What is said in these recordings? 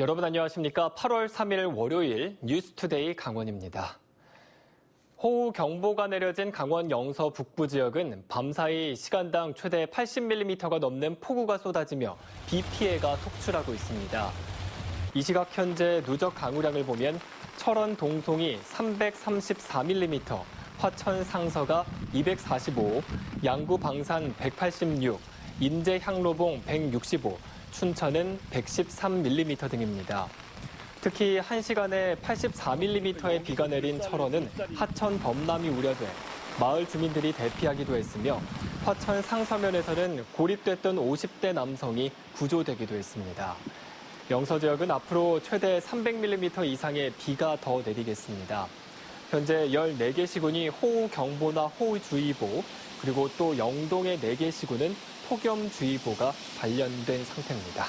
여러분 안녕하십니까? 8월 3일 월요일 뉴스투데이 강원입니다. 호우경보가 내려진 강원 영서 북부 지역은 밤사이 시간당 최대 80mm가 넘는 폭우가 쏟아지며 비 피해가 속출하고 있습니다. 이 시각 현재 누적 강우량을 보면 철원 동송이 334mm, 화천 상서가 245, 양구 방산 186, 인제 향로봉 165, 춘천은 113mm 등입니다. 특히 1시간에 84mm의 비가 내린 철원은 하천 범람이 우려돼 마을 주민들이 대피하기도 했으며 화천 상서면에서는 고립됐던 50대 남성이 구조되기도 했습니다. 영서 지역은 앞으로 최대 300mm 이상의 비가 더 내리겠습니다. 현재 14개 시군이 호우경보나 호우주의보, 그리고 또 영동의 4개 시군은 폭염주의보가 발령된 상태입니다.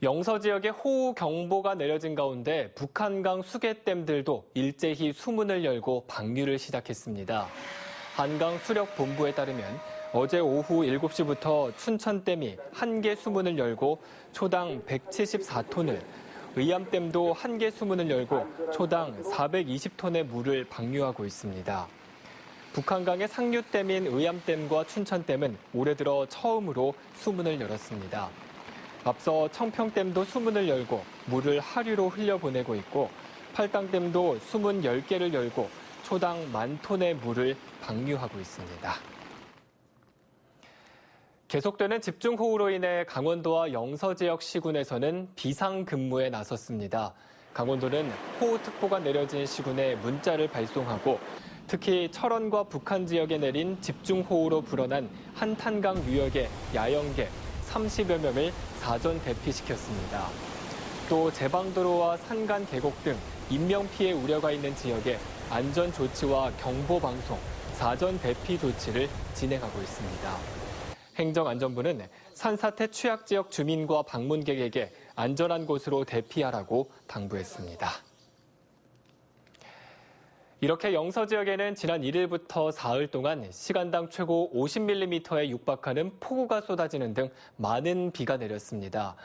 영서 지역에 호우경보가 내려진 가운데 북한강 수계댐들도 일제히 수문을 열고 방류를 시작했습니다. 한강수력본부에 따르면 어제 오후 7시부터 춘천댐이 1개 수문을 열고 초당 174톤을, 의암댐도 1개 수문을 열고 초당 420톤의 물을 방류하고 있습니다. 북한강의 상류댐인 의암댐과 춘천댐은 올해 들어 처음으로 수문을 열었습니다. 앞서 청평댐도 수문을 열고 물을 하류로 흘려보내고 있고 팔당댐도 수문 10개를 열고 초당 10,000톤의 물을 방류하고 있습니다. 계속되는 집중호우로 인해 강원도와 영서 지역 시군에서는 비상근무에 나섰습니다. 강원도는 호우특보가 내려진 시군에 문자를 발송하고 특히 철원과 북한 지역에 내린 집중호우로 불어난 한탄강 유역의 야영객 30여 명을 사전 대피시켰습니다. 또 제방도로와 산간 계곡 등 인명피해 우려가 있는 지역에 안전조치와 경보방송, 사전 대피 조치를 진행하고 있습니다. 행정안전부는 산사태 취약지역 주민과 방문객에게 안전한 곳으로 대피하라고 당부했습니다. 이렇게 영서 지역에는 지난 1일부터 사흘 동안 시간당 최고 50mm에 육박하는 폭우가 쏟아지는 등 많은 비가 내렸습니다.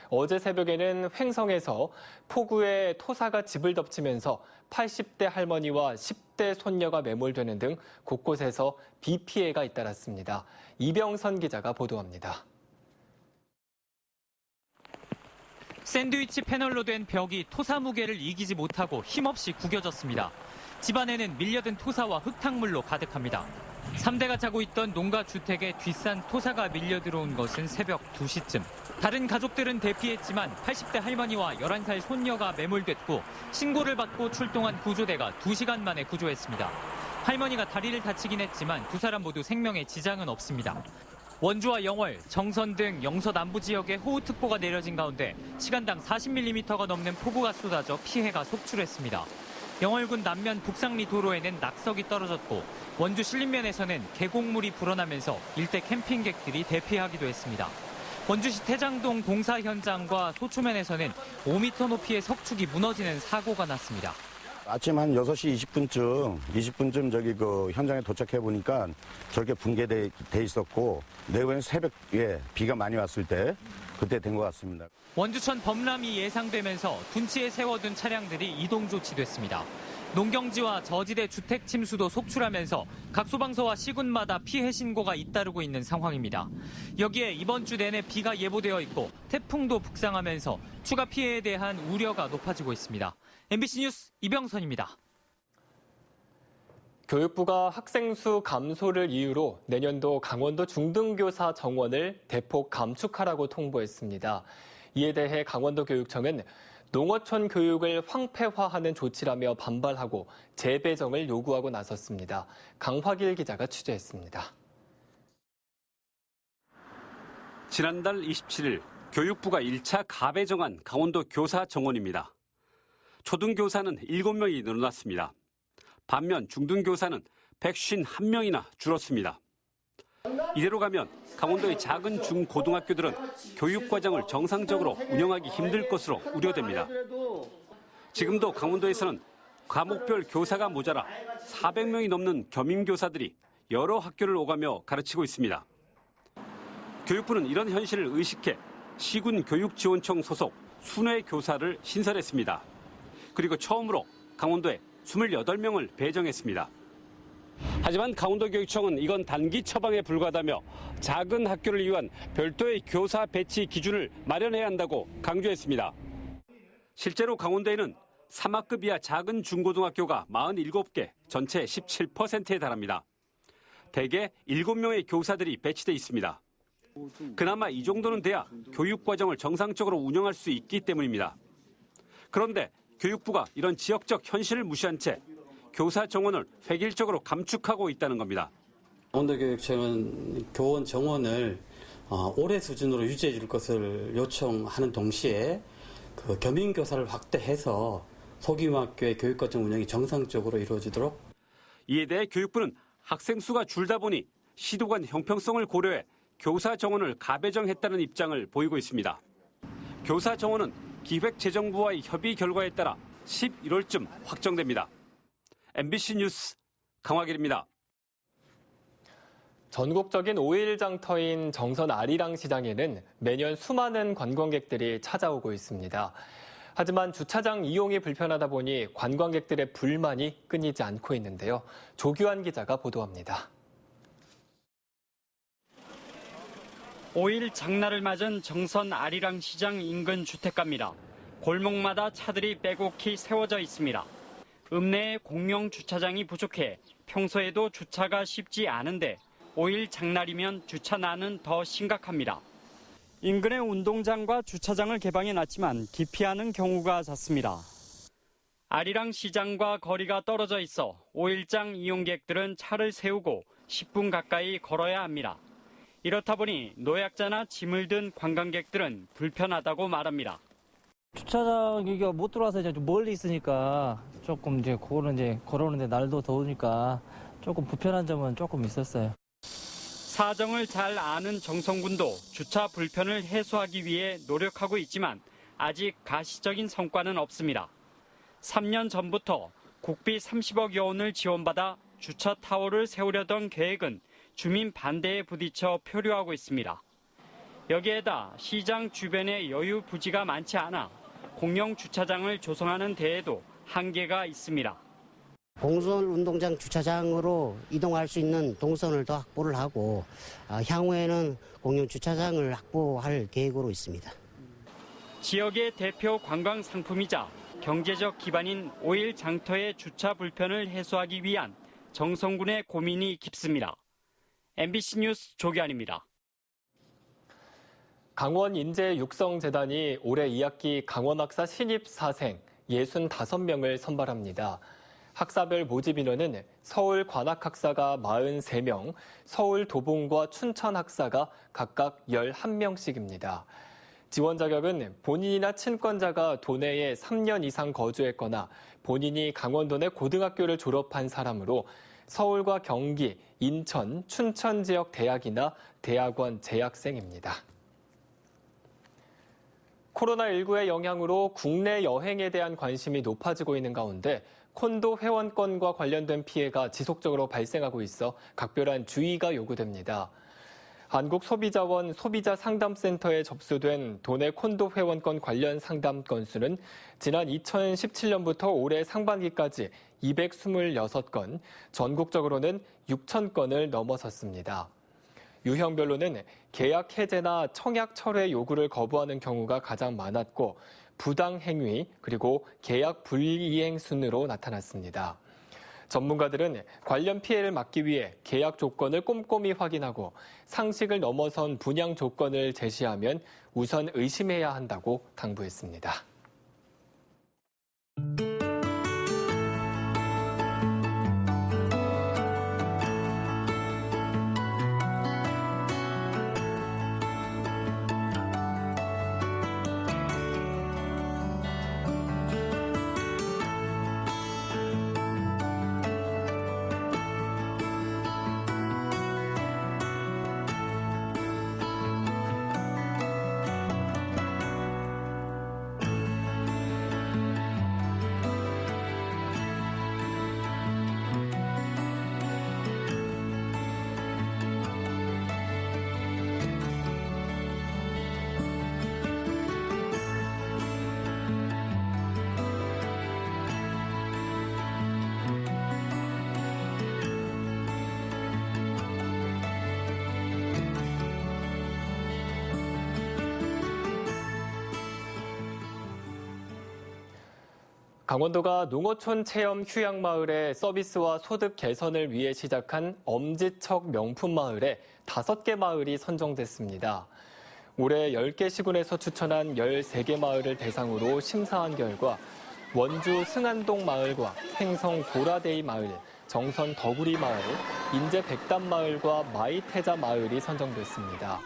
어제 새벽에는 횡성에서 폭우에 토사가 집을 덮치면서 80대 할머니와 10대 손녀가 매몰되는 등 곳곳에서 비 피해가 잇따랐습니다. 이병선 기자가 보도합니다. 샌드위치 패널로 된 벽이 토사 무게를 이기지 못하고 힘없이 구겨졌습니다. 집안에는 밀려든 토사와 흙탕물로 가득합니다. 3대가 자고 있던 농가 주택에 뒷산 토사가 밀려 들어온 것은 새벽 2시쯤. 다른 가족들은 대피했지만 80대 할머니와 11살 손녀가 매몰됐고 신고를 받고 출동한 구조대가 2시간 만에 구조했습니다. 할머니가 다리를 다치긴 했지만 두 사람 모두 생명에 지장은 없습니다. 원주와 영월, 정선 등 영서 남부 지역에 호우특보가 내려진 가운데 시간당 40mm가 넘는 폭우가 쏟아져 피해가 속출했습니다. 영월군 남면 북상리 도로에는 낙석이 떨어졌고 원주 신림면에서는 계곡물이 불어나면서 일대 캠핑객들이 대피하기도 했습니다. 원주시 태장동 공사 현장과 소초면에서는 5m 높이의 석축이 무너지는 사고가 났습니다. 아침 한 6시 20분쯤 현장에 도착해 보니까 저렇게 붕괴돼 있었고 내후에는 새벽에 비가 많이 왔을 때 그때 된 것 같습니다. 원주천 범람이 예상되면서 둔치에 세워둔 차량들이 이동 조치됐습니다. 농경지와 저지대 주택 침수도 속출하면서 각 소방서와 시군마다 피해 신고가 잇따르고 있는 상황입니다. 여기에 이번 주 내내 비가 예보되어 있고 태풍도 북상하면서 추가 피해에 대한 우려가 높아지고 있습니다. MBC 뉴스 이병선입니다. 교육부가 학생 수 감소를 이유로 내년도 강원도 중등교사 정원을 대폭 감축하라고 통보했습니다. 이에 대해 강원도 교육청은 농어촌 교육을 황폐화하는 조치라며 반발하고 재배정을 요구하고 나섰습니다. 강화길 기자가 취재했습니다. 지난달 27일 교육부가 1차 가배정한 강원도 교사 정원입니다. 초등교사는 7명이 늘어났습니다. 반면 중등교사는 151명이나 줄었습니다. 이대로 가면 강원도의 작은 중고등학교들은 교육과정을 정상적으로 운영하기 힘들 것으로 우려됩니다. 지금도 강원도에서는 과목별 교사가 모자라 400명이 넘는 겸임교사들이 여러 학교를 오가며 가르치고 있습니다. 교육부는 이런 현실을 의식해 시군 교육지원청 소속 순회 교사를 신설했습니다. 그리고 처음으로 강원도에 28명을 배정했습니다. 하지만 강원도교육청은 이건 단기 처방에 불과하다며 작은 학교를 위한 별도의 교사 배치 기준을 마련해야 한다고 강조했습니다. 실제로 강원도에는 3학급 이하 작은 중고등학교가 47개, 전체 17%에 달합니다. 대개 7명의 교사들이 배치돼 있습니다. 그나마 이 정도는 돼야 교육과정을 정상적으로 운영할 수 있기 때문입니다. 그런데 교육부가 이런 지역적 현실을 무시한 채 교사 정원을 획일적으로 감축하고 있다는 겁니다. 강원도교육청은 교원 정원을 올해 수준으로 유지해 줄 것을 요청하는 동시에 그 겸임교사를 확대해서 소규모학교의 교육과정 운영이 정상적으로 이루어지도록. 이에 대해 교육부는 학생 수가 줄다 보니 시도 간 형평성을 고려해 교사 정원을 가배정했다는 입장을 보이고 있습니다. 교사 정원은 기획재정부와의 협의 결과에 따라 11월쯤 확정됩니다. MBC 뉴스 강화길입니다. 전국적인 5일 장터인 정선 아리랑 시장에는 매년 수많은 관광객들이 찾아오고 있습니다. 하지만 주차장 이용이 불편하다 보니 관광객들의 불만이 끊이지 않고 있는데요. 조규환 기자가 보도합니다. 5일 장날을 맞은 정선 아리랑 시장 인근 주택가입니다. 골목마다 차들이 빼곡히 세워져 있습니다. 읍내에 공용 주차장이 부족해 평소에도 주차가 쉽지 않은데 5일 장날이면 주차난은 더 심각합니다. 인근의 운동장과 주차장을 개방해놨지만 기피하는 경우가 잦습니다. 아리랑 시장과 거리가 떨어져 있어 5일장 이용객들은 차를 세우고 10분 가까이 걸어야 합니다. 이렇다 보니 노약자나 짐을 든 관광객들은 불편하다고 말합니다. 주차장 여기가 못 들어와서 이제 좀 멀리 있으니까 조금 이제 그거는 이제 걸어오는데 날도 더우니까 조금 불편한 점은 조금 있었어요. 사정을 잘 아는 정성군도 주차 불편을 해소하기 위해 노력하고 있지만 아직 가시적인 성과는 없습니다. 3년 전부터 국비 30억여 원을 지원받아 주차 타워를 세우려던 계획은 주민 반대에 부딪혀 표류하고 있습니다. 여기에다 시장 주변에 여유 부지가 많지 않아 공영 주차장을 조성하는 데에도 한계가 있습니다. 공설 운동장 주차장으로 이동할 수 있는 동선을 더 확보를 하고 향후에는 공영 주차장을 확보할 계획으로 있습니다. 지역의 대표 관광 상품이자 경제적 기반인 5일 장터의 주차 불편을 해소하기 위한 정성군의 고민이 깊습니다. MBC 뉴스 조기환입니다. 강원 인재육성재단이 올해 2학기 강원학사 신입사생 65명을 선발합니다. 학사별 모집 인원은 서울 관악학사가 43명, 서울 도봉과 춘천 학사가 각각 11명씩입니다. 지원 자격은 본인이나 친권자가 도내에 3년 이상 거주했거나 본인이 강원도 내 고등학교를 졸업한 사람으로 서울과 경기, 인천, 춘천 지역 대학이나 대학원 재학생입니다. 코로나19의 영향으로 국내 여행에 대한 관심이 높아지고 있는 가운데 콘도 회원권과 관련된 피해가 지속적으로 발생하고 있어 각별한 주의가 요구됩니다. 한국소비자원 소비자상담센터에 접수된 도내 콘도 회원권 관련 상담 건수는 지난 2017년부터 올해 상반기까지 226건, 전국적으로는 6,000건을 넘어섰습니다. 유형별로는 계약 해제나 청약 철회 요구를 거부하는 경우가 가장 많았고 부당 행위 그리고 계약 불이행 순으로 나타났습니다. 전문가들은 관련 피해를 막기 위해 계약 조건을 꼼꼼히 확인하고 상식을 넘어선 분양 조건을 제시하면 우선 의심해야 한다고 당부했습니다. 강원도가 농어촌 체험 휴양마을의 서비스와 소득 개선을 위해 시작한 엄지척 명품마을에 5개 마을이 선정됐습니다. 올해 10개 시군에서 추천한 13개 마을을 대상으로 심사한 결과 원주 승안동 마을과 행성 도라데이 마을, 정선 더구리 마을, 인제 백담마을과 마이태자 마을이 선정됐습니다.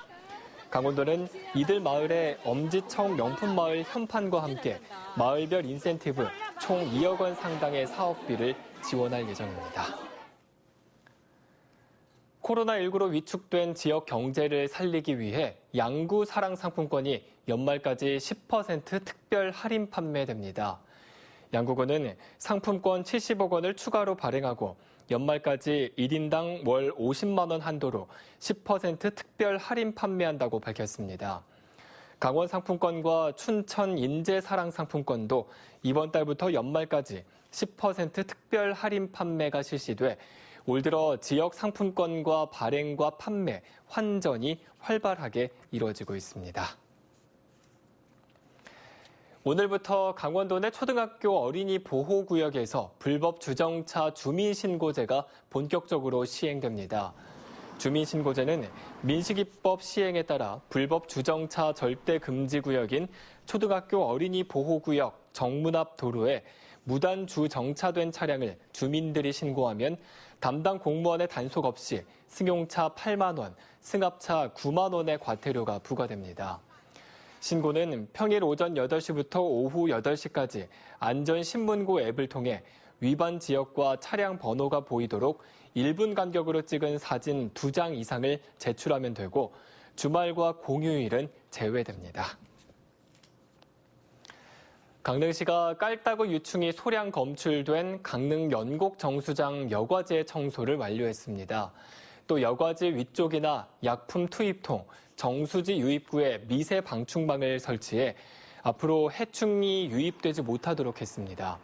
강원도는 이들 마을의 엄지척 명품마을 현판과 함께 마을별 인센티브 총 2억 원 상당의 사업비를 지원할 예정입니다. 코로나19로 위축된 지역 경제를 살리기 위해 양구 사랑 상품권이 연말까지 10% 특별 할인 판매됩니다. 양구군은 상품권 70억 원을 추가로 발행하고 연말까지 1인당 월 50만 원 한도로 10% 특별 할인 판매한다고 밝혔습니다. 강원 상품권과 춘천 인제 사랑 상품권도 이번 달부터 연말까지 10% 특별 할인 판매가 실시돼 올 들어 지역 상품권과 발행과 판매, 환전이 활발하게 이루어지고 있습니다. 오늘부터 강원도 내 초등학교 어린이 보호구역에서 불법 주정차 주민신고제가 본격적으로 시행됩니다. 주민신고제는 민식이법 시행에 따라 불법 주정차 절대금지구역인 초등학교 어린이 보호구역 정문 앞 도로에 무단 주정차된 차량을 주민들이 신고하면 담당 공무원의 단속 없이 승용차 8만 원, 승합차 9만 원의 과태료가 부과됩니다. 신고는 평일 오전 8시부터 오후 8시까지 안전신문고 앱을 통해 위반 지역과 차량 번호가 보이도록 1분 간격으로 찍은 사진 2장 이상을 제출하면 되고 주말과 공휴일은 제외됩니다. 강릉시가 깔따구 유충이 소량 검출된 강릉 연곡 정수장 여과지 청소를 완료했습니다. 또 여과지 위쪽이나 약품 투입통, 정수지 유입구에 미세 방충망을 설치해 앞으로 해충이 유입되지 못하도록 했습니다.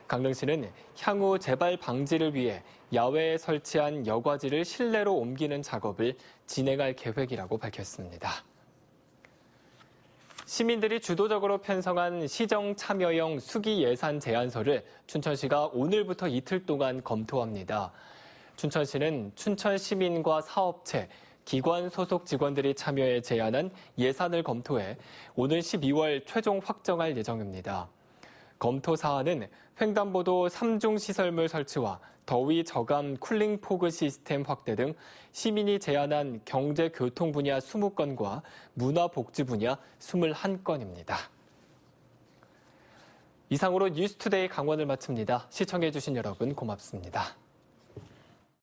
강릉시는 향후 재발 방지를 위해 야외에 설치한 여과지를 실내로 옮기는 작업을 진행할 계획이라고 밝혔습니다. 시민들이 주도적으로 편성한 시정 참여형 수기 예산 제안서를 춘천시가 오늘부터 이틀 동안 검토합니다. 춘천시는 춘천 시민과 사업체, 기관 소속 직원들이 참여해 제안한 예산을 검토해 오는 12월 최종 확정할 예정입니다. 검토 사안은 횡단보도 3중 시설물 설치와 더위 저감 쿨링 포그 시스템 확대 등 시민이 제안한 경제 교통 분야 20건과 문화복지 분야 21건입니다. 이상으로 뉴스투데이 강원을 마칩니다. 시청해주신 여러분 고맙습니다.